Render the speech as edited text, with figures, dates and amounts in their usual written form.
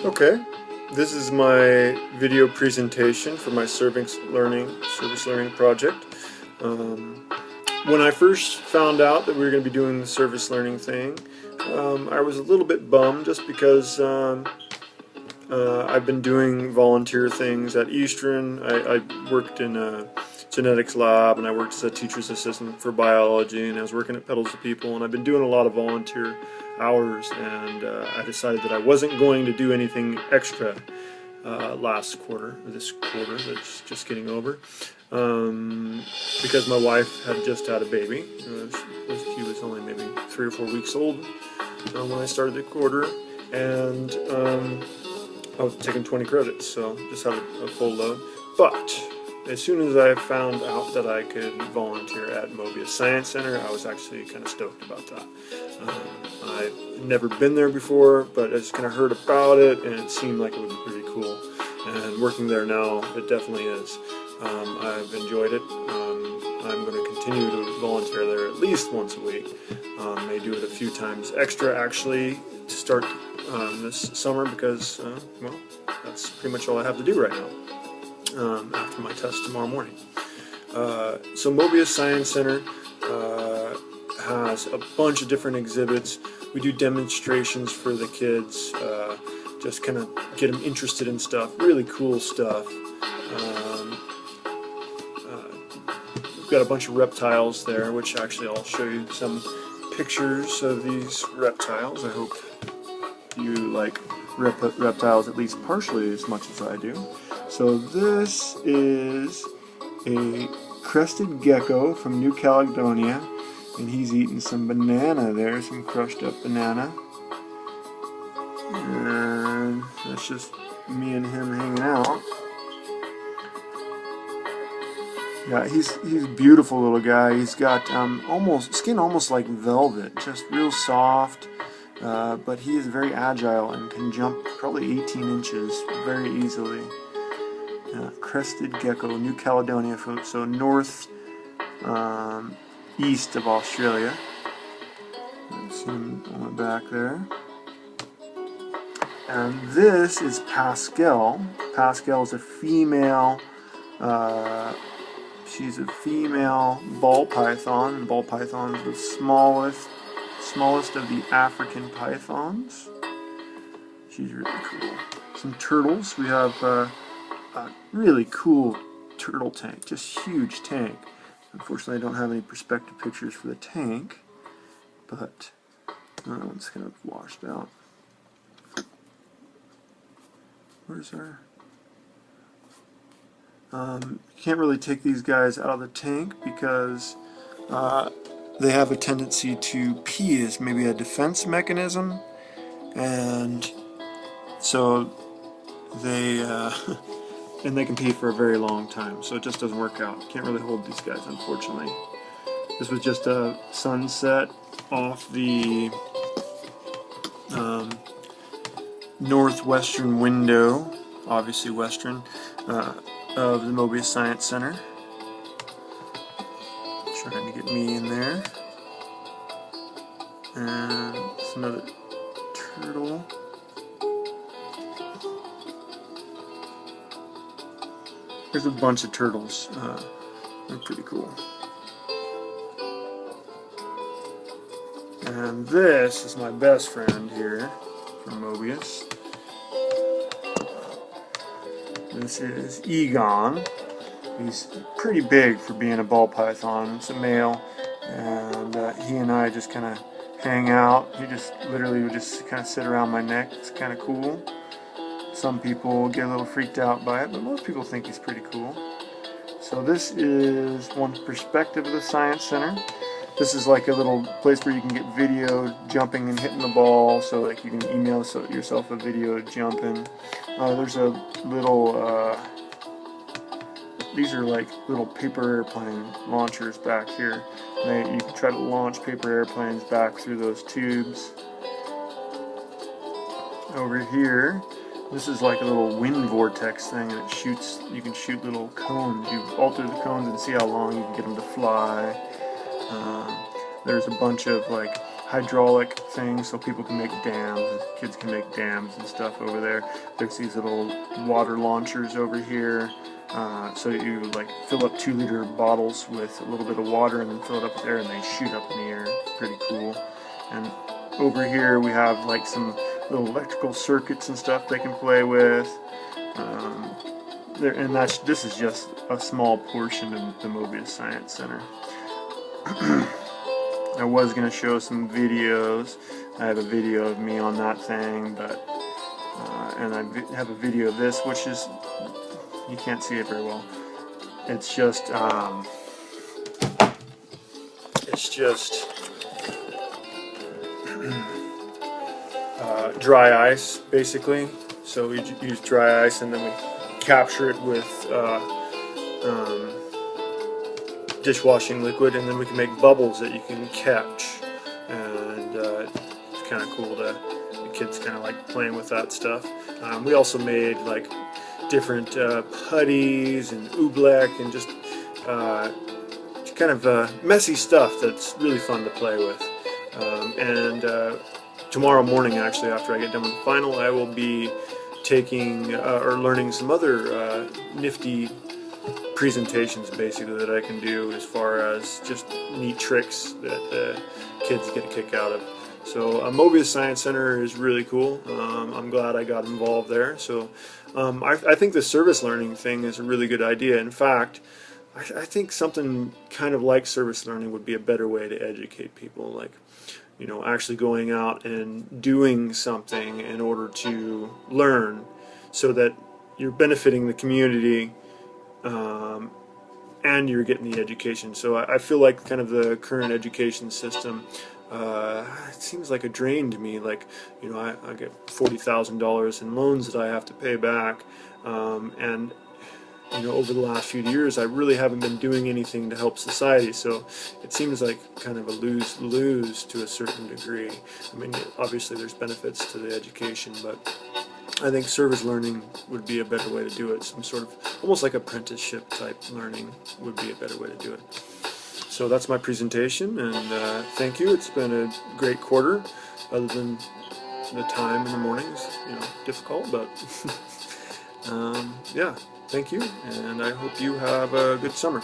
Okay, this is my video presentation for my service learning project. When I first found out that we were going to be doing the service learning thing, I was a little bit bummed just because I've been doing volunteer things at Eastern. I worked in a genetics lab, and I worked as a teacher's assistant for biology, and I was working at Petals to People, and I've been doing a lot of volunteer hours, and I decided that I wasn't going to do anything extra last quarter, or this quarter that's just getting over, because my wife had just had a baby. She was only maybe 3 or 4 weeks old when I started the quarter, and I was taking 20 credits, so just had a full load. But as soon as I found out that I could volunteer at Möbius Science Center, I was actually kind of stoked about that. I've never been there before, but I just kind of heard about it, and it seemed like it would be pretty cool. And working there now, it definitely is. I've enjoyed it. I'm going to continue to volunteer there at least once a week. May do it a few times extra, actually, to start this summer, because, well, that's pretty much all I have to do right now. After my test tomorrow morning. So Möbius Science Center has a bunch of different exhibits. We do demonstrations for the kids, just kind of get them interested in stuff, really cool stuff. We've got a bunch of reptiles there, which actually I'll show you some pictures of these reptiles. I hope you like reptiles at least partially as much as I do. So this is a crested gecko from New Caledonia, and he's eating some banana there, some crushed up banana. And that's just me and him hanging out. Yeah, he's a beautiful little guy. He's got skin almost like velvet, just real soft. But he is very agile and can jump probably 18 inches very easily. Crested gecko, New Caledonia, so north east of Australia. See him on the back there. And this is Pascal. Pascal is a female. She's a female ball python. And ball python is the smallest of the African pythons. She's really cool. Some turtles. We have a really cool turtle tank, just huge tank. Unfortunately, I don't have any perspective pictures for the tank, but that one's kind of washed out. Where's our... can't really take these guys out of the tank because they have a tendency to pee as maybe a defense mechanism, and so they and they can pee for a very long time, so it just doesn't work out. Can't really hold these guys, unfortunately. This was just a sunset off the northwestern window, obviously western, of the Möbius Science Center. Trying to get me in there. And it's another turtle. There's a bunch of turtles. They're pretty cool. And this is my best friend here from Möbius. This is Egon. He's pretty big for being a ball python. It's a male, and he and I just kind of hang out. He just literally would just kind of sit around my neck. It's kind of cool. Some people get a little freaked out by it, but most people think he's pretty cool. So this is one perspective of the Science Center. This is like a little place where you can get video jumping and hitting the ball, so like you can email yourself a video jumping. There's a little, these are like little paper airplane launchers back here. You can try to launch paper airplanes back through those tubes. Over here, this is like a little wind vortex thing, and it shoots. You can shoot little cones. You alter the cones and see how long you can get them to fly. There's a bunch of like hydraulic thing so people can make dams, kids can make dams and stuff over there. There's these little water launchers over here. So you like fill up 2-liter bottles with a little bit of water and then fill it up with air and they shoot up in the air. Pretty cool. And over here we have like some little electrical circuits and stuff they can play with. And this is just a small portion of the Möbius Science Center. I was going to show some videos. I have a video of me on that thing, but and I have a video of this, which is, you can't see it very well. It's just dry ice, basically. So we use dry ice and then we capture it with dishwashing liquid, and then we can make bubbles that you can catch, and it's kind of cool to, the kids kind of like playing with that stuff. We also made like different putties and oobleck and just kind of messy stuff that's really fun to play with. Tomorrow morning, actually, after I get done with the final, I will be taking or learning some other nifty presentations, basically, that I can do as far as just neat tricks that the kids get a kick out of. So Möbius Science Center is really cool. I'm glad I got involved there. So I think the service learning thing is a really good idea. In fact, I think something kind of like service learning would be a better way to educate people, like, you know, actually going out and doing something in order to learn, so that you're benefiting the community and you're getting the education. So I feel like kind of the current education system, it seems like a drain to me. Like, you know, I get $40,000 in loans that I have to pay back, and you know, over the last few years I really haven't been doing anything to help society, so it seems like kind of a lose-lose to a certain degree. I mean, obviously there's benefits to the education, but I think service learning would be a better way to do it. Some sort of almost like apprenticeship type learning would be a better way to do it. So that's my presentation, and thank you. It's been a great quarter, other than the time in the mornings, you know, difficult, but yeah. Thank you, and I hope you have a good summer.